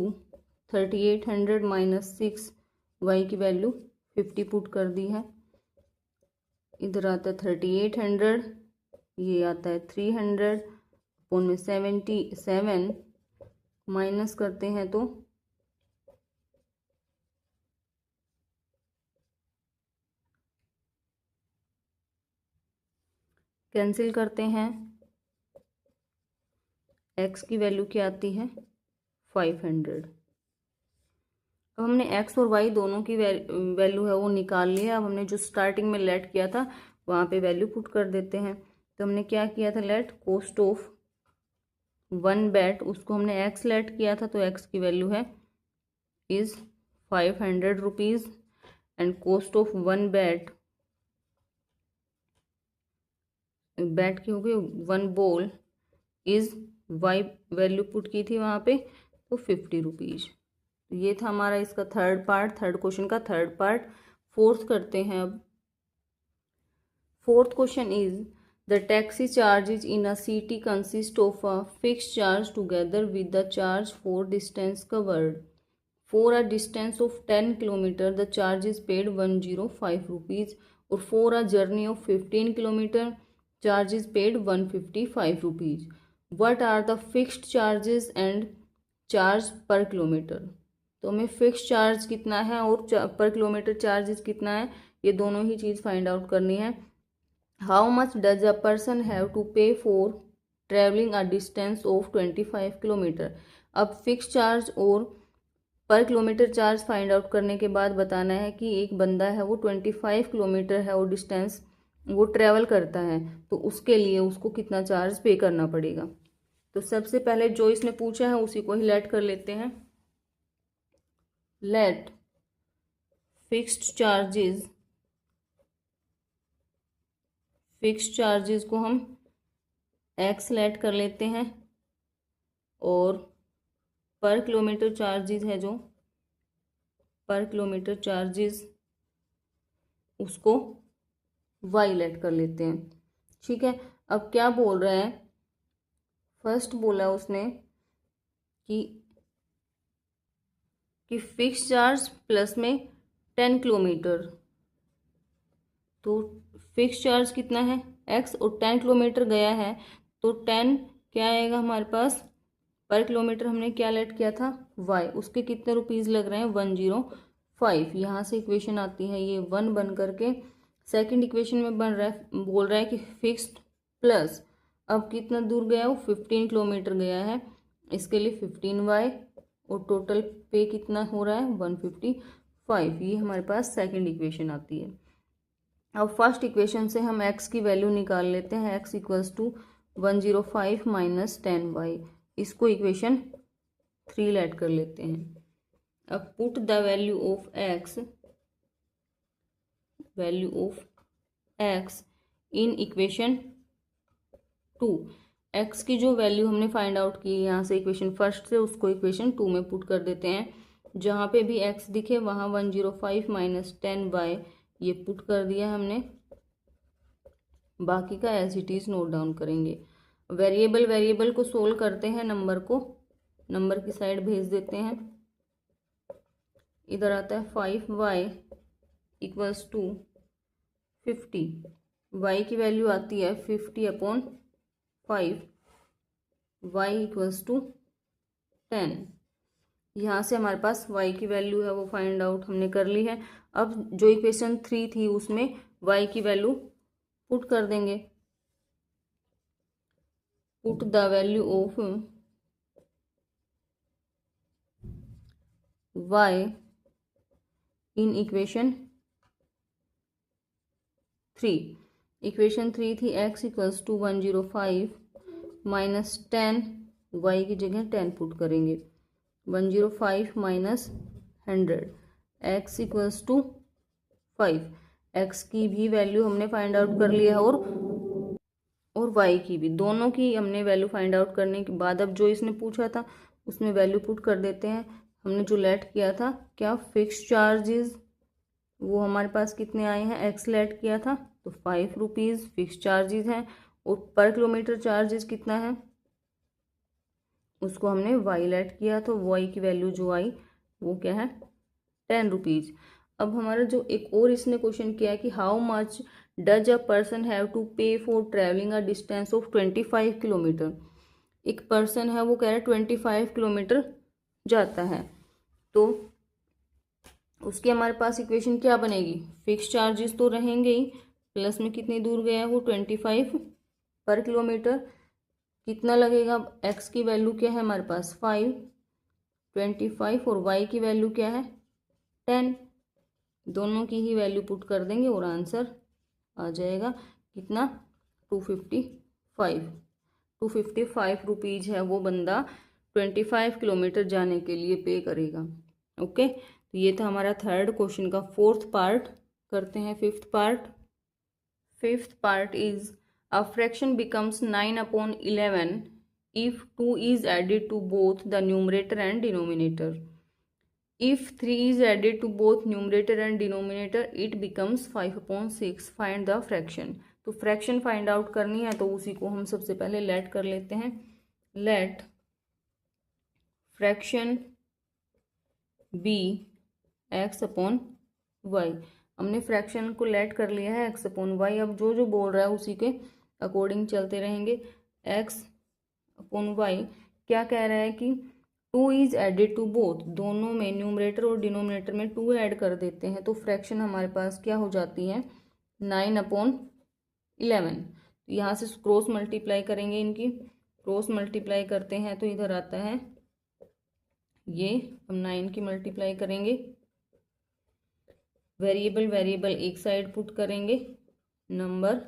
A: 3800 minus 6, y की वैल्यू 50 पुट कर दी है। इधर आता है 3800, ये आता है 300 अपॉन में 77, माइनस करते हैं तो कैंसिल करते हैं, x की वैल्यू क्या आती है 500। अब हमने x और y दोनों की वैल्यू है वो निकाल लिया। अब हमने जो स्टार्टिंग में लेट किया था वहाँ पे वैल्यू पुट कर देते हैं। तो हमने क्या किया था, लेट कॉस्ट ऑफ 1 बैट, उसको हमने x लेट किया था तो x की वैल्यू है is 500 rupees and cost of 1 bat की हो गई 1 ball is y value put की थी वहाँ पे तो 50 रुपीज़। ये था हमारा इसका थर्ड क्वेश्चन का थर्ड पार्ट। फोर्थ करते हैं अब। Fourth question is the taxi charges in a city consist of a fixed charge together with the charge for distance covered. For a distance of 10 kilometre the charge is paid 105 rupees और for a journey of 15 kilometre charge is paid 155 rupees. What are the fixed charges and charge per kilometre. तो हमें fix charge कितना है और per kilometre charges कितना है, ये दोनों ही चीज़ फाइंड आउट करनी है। How much does a person have to pay for travelling a distance of 25 kilometre. अब फिक्स चार्ज और per kilometre charge find out करने के बाद बताना है कि एक बंदा है वो 25 किलोमीटर है वो डिस्टेंस वो ट्रेवल करता है तो उसके लिए उसको कितना चार्ज पे करना पड़ेगा। तो सबसे पहले जो इसने पूछा है उसी को ही लेट कर लेते हैं। लेट फिक्स्ड चार्जेस को हम x लेट कर लेते हैं और पर किलोमीटर चार्जेस है जो पर किलोमीटर चार्जेस उसको y लेट कर लेते हैं। ठीक है, अब क्या बोल रहा है, फर्स्ट बोला उसने कि फिक्स चार्ज प्लस में 10 किलोमीटर, तो फिक्स चार्ज कितना है x और 10 किलोमीटर गया है तो 10 क्या आएगा हमारे पास, पर किलोमीटर हमने क्या लेट किया था y, उसके कितने रुपीज़ लग रहे हैं 105। यहाँ से इक्वेशन आती है ये 1 बन करके सेकंड इक्वेशन में बन रहा है, बोल रहा है कि फिक्स्ड प्लस अब कितना दूर गया वो 15 किलोमीटर गया है, इसके लिए 15y और टोटल पे कितना हो रहा है 155। ये हमारे पास सेकंड इक्वेशन आती है। अब फर्स्ट इक्वेशन से हम x की वैल्यू निकाल लेते हैं, x equals to 105 minus 10y, इसको इक्वेशन 3 लेट कर लेते हैं। अब put the value of x in equation 2। x की जो वैल्यू हमने फाइंड आउट की यहाँ से इक्वेशन फर्स्ट से उसको इक्वेशन 2 में पुट कर देते हैं। जहाँ पे भी x दिखे वहाँ 105 माइनस 10y ये पुट कर दिया हमने, बाकी का as it is note down करेंगे। वेरिएबल को सोल्व करते हैं, नंबर की साइड भेज देते हैं। इधर आता है 5y इक्वल्स टू 50, y की वैल्यू आती है 50 अपॉन 5 y इक्वल्स टू 10। यहाँ से हमारे पास y की वैल्यू है वो फाइंड आउट हमने कर ली है। अब जो इक्वेशन 3 थी उसमें y की वैल्यू पुट कर देंगे। Put the value of y in equation 3। Equation 3 थी x equals to 105 minus 10, y की जगह 10 पुट करेंगे। 105 minus 100, x equals to 5। x की भी वैल्यू हमने फाइंड आउट कर लिया है और y की भी, दोनों की हमने वैल्यू फाइंड आउट करने के बाद अब जो इसने पूछा था उसमें वैल्यू पुट कर देते हैं। हमने जो लेट किया था क्या, फिक्स चार्जेस, वो हमारे पास कितने आए हैं, एक्स लेट किया था तो 5 रुपीज़ फिक्स चार्जेस हैं। और पर किलोमीटर चार्जेस कितना है उसको हमने वाई लेट किया, तो वाई की वैल्यू जो आई वो क्या है, 10 रुपीज़। अब हमारा जो एक और इसने क्वेश्चन किया कि how much does a person have to pay for travelling a distance of 25 kilometre. एक पर्सन है वो कह रहा है 25 किलोमीटर जाता है, तो उसके हमारे पास इक्वेशन क्या बनेगी, फिक्स चार्जेस तो रहेंगे ही, प्लस में कितनी दूर गया है वो 25 पर किलोमीटर, कितना लगेगा, एक्स की वैल्यू क्या है हमारे पास 5, 25 और वाई की वैल्यू क्या है 10। दोनों की ही वैल्यू पुट कर देंगे और आंसर आ जाएगा कितना, 255। 255 रुपीज़ है वो बंदा 25 किलोमीटर जाने के लिए पे करेगा। ओके, तो ये था हमारा थर्ड क्वेश्चन का फोर्थ पार्ट। करते हैं fifth part. Fifth part is a fraction becomes 9/11 if 2 is added to both the numerator and denominator. If 3 is added to both numerator and denominator it becomes 5/6. Find the fraction. तो fraction find out करनी है तो उसी को हम सबसे पहले late कर लेते हैं। Let fraction be x/y। हमने फ्रैक्शन को लेट कर लिया है x/y। अब जो जो बोल रहा है उसी के अकॉर्डिंग चलते रहेंगे। x/y क्या कह रहा है कि 2 इज एडेड टू बोथ, दोनों में न्यूमरेटर और डिनोमिनेटर में 2 ऐड कर देते हैं तो फ्रैक्शन हमारे पास क्या हो जाती है 9/11। यहाँ से क्रॉस मल्टीप्लाई करेंगे, इनकी क्रॉस मल्टीप्लाई करते हैं तो इधर आता है ये, हम 9 की मल्टीप्लाई करेंगे, वेरिएबल वेरिएबल एक साइड पुट करेंगे, नंबर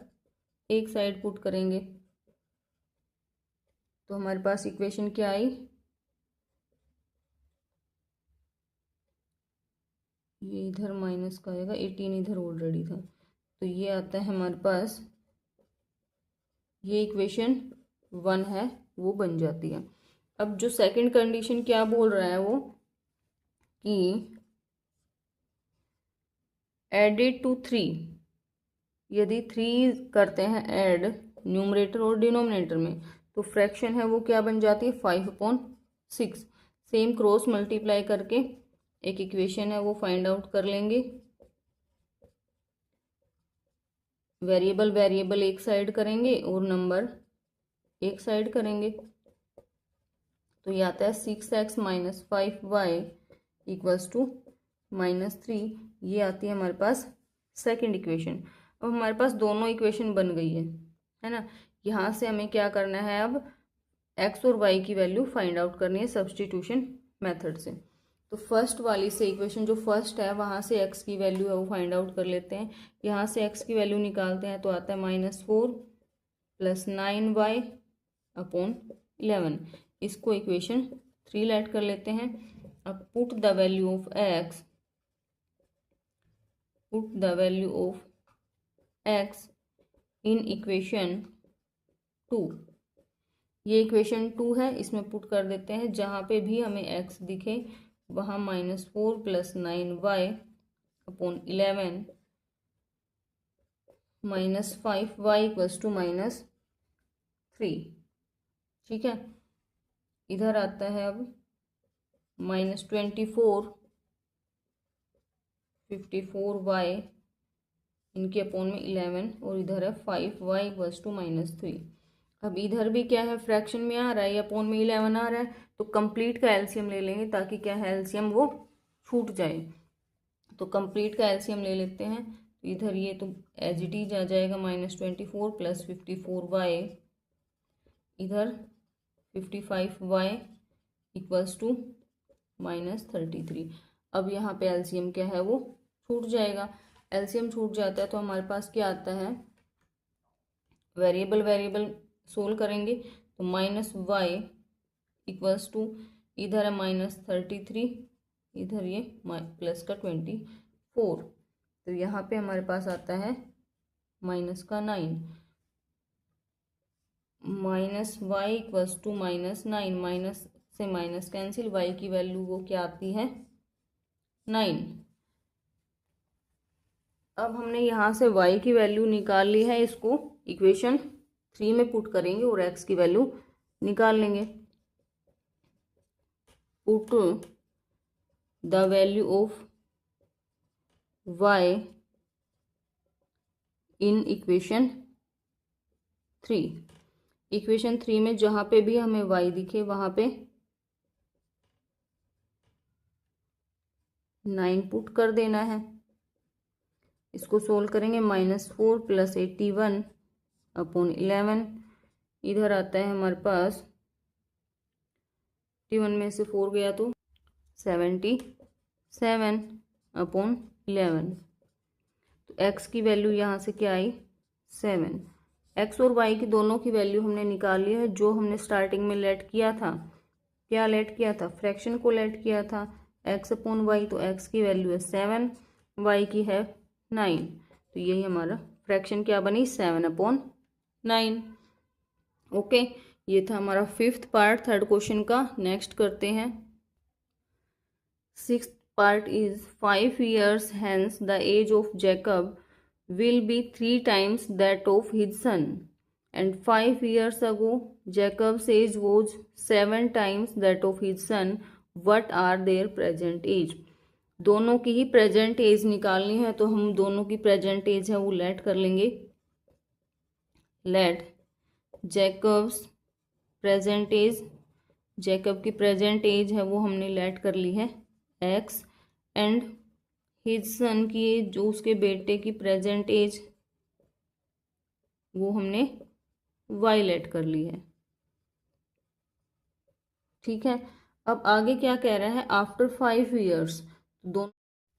A: एक साइड पुट करेंगे, तो हमारे पास इक्वेशन क्या आई, ये इधर माइनस का आएगा, 18 इधर ऑलरेडी था, तो ये आता है हमारे पास, ये इक्वेशन 1 है वो बन जाती है। अब जो सेकंड कंडीशन क्या बोल रहा है वो कि एडेड टू 3, यदि 3 करते हैं ऐड न्यूमरेटर और डिनोमिनेटर में तो फ्रैक्शन है वो क्या बन जाती है 5/6। सेम क्रॉस मल्टीप्लाई करके एक इक्वेशन है वो फाइंड आउट कर लेंगे, वेरिएबल वेरिएबल एक साइड करेंगे और नंबर एक साइड करेंगे, तो ये आता है 6x - 5y इक्वल्स टू -3। ये आती है हमारे पास सेकंड इक्वेशन। अब हमारे पास दोनों इक्वेशन बन गई है ना। यहाँ से हमें क्या करना है, अब x और y की वैल्यू फाइंड आउट करनी है सब्सटीट्यूशन मेथड से। तो फर्स्ट वाली से इक्वेशन जो फर्स्ट है वहाँ से x की वैल्यू है वो फाइंड आउट कर लेते हैं। यहाँ से x की वैल्यू निकालते हैं तो आता है -4 + 9y/11। इसको इक्वेशन 3 लेट कर लेते हैं। अब put the value of x in equation 2। ये इक्वेशन 2 है, इसमें पुट कर देते हैं, जहाँ पे भी हमें x दिखे वहाँ -4 + 9y/11 -5y = -3। ठीक है, इधर आता है अब -24 54y इनके अपॉन में 11 और इधर है 5y = -3। अब इधर भी क्या है, फ्रैक्शन में आ रहा है या अपॉन में 11 आ रहा है, तो कंप्लीट का एलसीएम ले लेंगे ताकि क्या है, एलसीएम वो छूट जाए। तो कंप्लीट का एलसीएम ले लेते हैं। तो इधर ये तो एज इट इज आ जाएगा -24 + 54y, इधर 55y इक्वल्स टू -33। अब यहाँ पे एलसीएम क्या है, वो छूट जाएगा। एलसीएम छूट जाता है तो हमारे पास क्या आता है, वेरिएबल वेरिएबल सोल्व करेंगे तो -y इक्वल्स टू, इधर है -33, इधर ये प्लस का 24, तो यहाँ पे हमारे पास आता है -9, -y इक्वल्स टू -9, माइनस से माइनस कैंसिल, y की वैल्यू वो क्या आती है, 9। अब हमने यहाँ से y की वैल्यू निकाल ली है, इसको इक्वेशन 3 में पुट करेंगे और x की वैल्यू निकाल लेंगे। Put the value of y in equation 3। Equation 3 में जहाँ पे भी हमें y दिखे वहाँ पे 9 पुट कर देना है। इसको सोल्व करेंगे, -4 + 81 अपॉन 11, इधर आता है हमारे पास 81 में से 4 गया तो 77 अपॉन 11। तो x की वैल्यू यहाँ से क्या आई, 7। x और y की दोनों की वैल्यू हमने निकाल ली है। जो हमने स्टार्टिंग में लेट किया था, क्या लेट किया था, फ्रैक्शन को लेट किया था, x अपॉन y, तो x की वैल्यू है 7, y की है 9, तो यही हमारा फ्रैक्शन क्या बनी, 7/9। ओके, ये था हमारा 5th पार्ट 3rd क्वेश्चन का। नेक्स्ट करते हैं 6th part is 5 years hence the age of Jacob will be 3 times that of his son, and 5 years ago Jacob's age was 7 times that of his son. What are their present age? दोनों की ही present as निकालनी है, तो हम दोनों की present age है वो लेट कर लेंगे। Let Jacob's present age, Jacob की प्रेजेंट एज है वो हमने लेट कर ली है x, एंड हिज सन की एज, जो उसके बेटे की प्रेजेंट एज, वो हमने y लेट कर ली है। ठीक है, अब आगे क्या कह रहा है, आफ्टर 5 ईयर्स,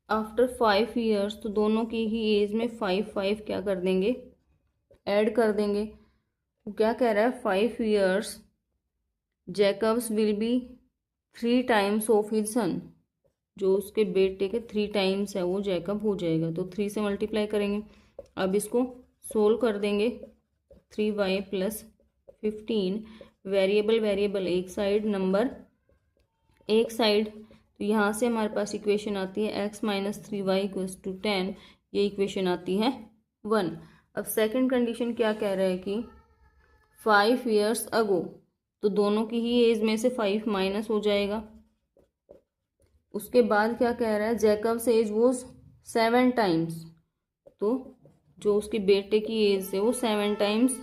A: आफ्टर 5 ईयर्स, तो दोनों की ही एज में 5 क्या कर देंगे, ऐड कर देंगे। वो क्या कह रहा है, 5 years Jacobs will be 3 times of his son, जो उसके बेटे के 3 टाइम्स है वो जैकब हो जाएगा, तो 3 से मल्टीप्लाई करेंगे। अब इसको सोल्व कर देंगे, 3y + 15, वेरिएबल वेरिएबल एक साइड, नंबर एक साइड, तो यहाँ से हमारे पास इक्वेशन आती है x - 3y = 10, ये इक्वेशन आती है 1। अब सेकंड कंडीशन क्या कह रहा है कि 5 ईयर्स अगो, तो दोनों की ही एज में से 5 माइनस हो जाएगा। उसके बाद क्या कह रहा है, जैकब्स एज वॉज 7 टाइम्स, तो जो उसके बेटे की एज है वो 7 टाइम्स,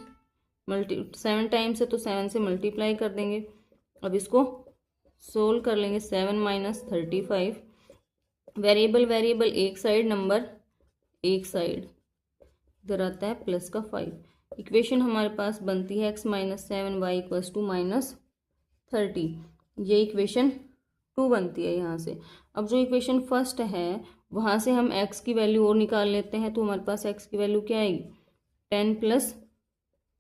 A: 7 टाइम्स है तो 7 से मल्टीप्लाई कर देंगे। अब इसको सोल्व कर लेंगे, 7 - 35, वेरिएबल वेरिएबल एक साइड, नंबर एक साइड, इधर आता है प्लस का 5। इक्वेशन हमारे पास बनती है x - 7y = -30, ये इक्वेशन 2 बनती है यहाँ से। अब जो इक्वेशन फर्स्ट है वहाँ से हम x की वैल्यू और निकाल लेते हैं, तो हमारे पास x की वैल्यू क्या आएगी, 10 +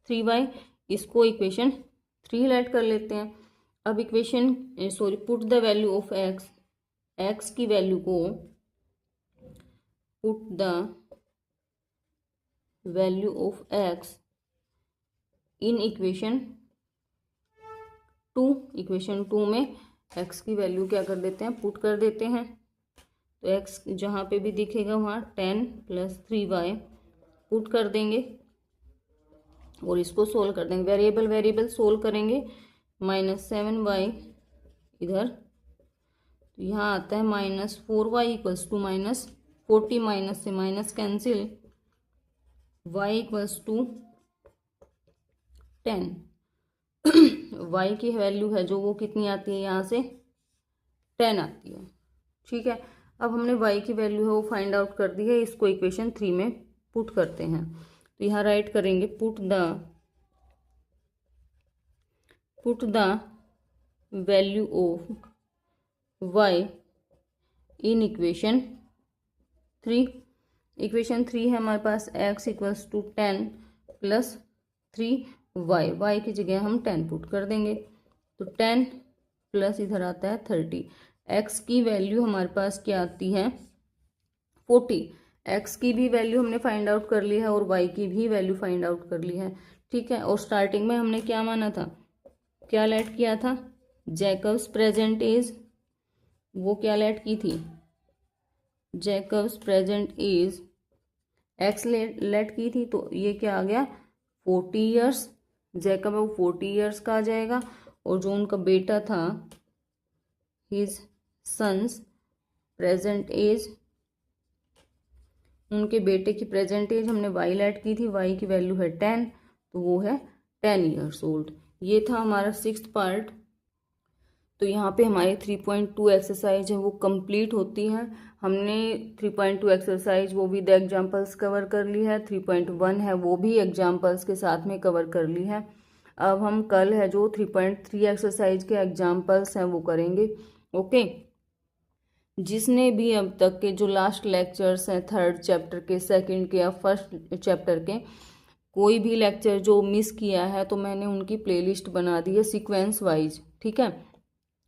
A: 3y, इसको इक्वेशन 3 लेट कर लेते हैं। अब equation put the value of x, x की वैल्यू को put the value of x in equation 2, equation 2 में x की वैल्यू क्या कर देते हैं, पुट कर देते हैं। तो x जहाँ पे भी दिखेगा वहाँ 10 + 3y पुट कर देंगे और इसको सोल्व कर देंगे, वेरिएबल वेरिएबल सोल्व करेंगे, -7y इधर, तो यहाँ आता है -4y = -40, माइनस से माइनस कैंसिल, y = 10, y की वैल्यू है जो वो कितनी आती है, यहाँ से 10 आती है। ठीक है, अब हमने y की वैल्यू है वो फाइंड आउट कर दी है, इसको इक्वेशन 3 में पुट करते हैं। तो यहाँ राइट करेंगे put the value of y in equation 3। Equation 3 है हमारे पास x equals to 10 plus 3y की जगह हम 10 पुट कर देंगे। तो 10 प्लस इधर आता है 30। x की वैल्यू हमारे पास क्या आती है 40। x की भी वैल्यू हमने फाइंड आउट कर ली है और y की भी वैल्यू फाइंड आउट कर ली है। ठीक है, और स्टार्टिंग में हमने क्या माना था, क्या लेट किया था, जैकब्स प्रेजेंट एज, वो क्या लेट की थी, Jacob's present age x let की थी। तो ये क्या आ गया 40 ईयर्स, जैकब है वो 40 ईयर्स का आ जाएगा। और जो उनका बेटा था हिज सन्स प्रेजेंट एज, उनके बेटे की प्रेजेंट एज हमने y लेट की थी, y की वैल्यू है 10, तो वो है 10 ईयर्स ओल्ड। ये था हमारा 6th पार्ट। तो यहाँ पे हमारी 3.2 एक्सरसाइज है वो कंप्लीट होती है। हमने 3.2 एक्सरसाइज वो भी विद एग्जांपल्स कवर कर ली है, 3.1 है वो भी एग्जांपल्स के साथ में कवर कर ली है। अब हम कल है जो 3.3 एक्सरसाइज के एग्जांपल्स हैं वो करेंगे। ओके, जिसने भी अब तक के जो लास्ट लेक्चर्स हैं 3rd चैप्टर के, 2nd के या 1st चैप्टर के, कोई भी लेक्चर जो मिस किया है तो मैंने उनकी प्लेलिस्ट बना दी है सीक्वेंस वाइज। ठीक है,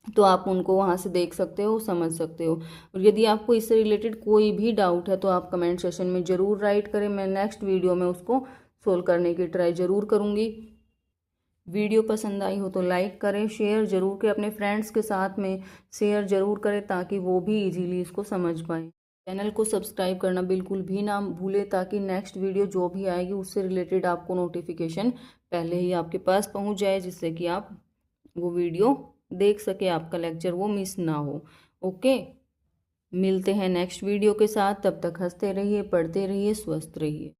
A: तो आप उनको वहाँ से देख सकते हो, समझ सकते हो। और यदि आपको इससे रिलेटेड कोई भी डाउट है तो आप कमेंट सेशन में ज़रूर राइट करें, मैं नेक्स्ट वीडियो में उसको सोल्व करने की ट्राई ज़रूर करूँगी। वीडियो पसंद आई हो तो लाइक करें, शेयर ज़रूर करें, अपने फ्रेंड्स के साथ में शेयर ज़रूर करें ताकि वो भी इजीली इसको समझ पाएँ। चैनल को सब्सक्राइब करना बिल्कुल भी ना भूलें ताकि नेक्स्ट वीडियो जो भी आएगी उससे रिलेटेड आपको नोटिफिकेशन पहले ही आपके पास पहुंच जाए, जिससे कि आप वो वीडियो देख सके, आपका लेक्चर वो मिस ना हो। ओके, मिलते हैं नेक्स्ट वीडियो के साथ, तब तक हंसते रहिए, पढ़ते रहिए, स्वस्थ रहिए।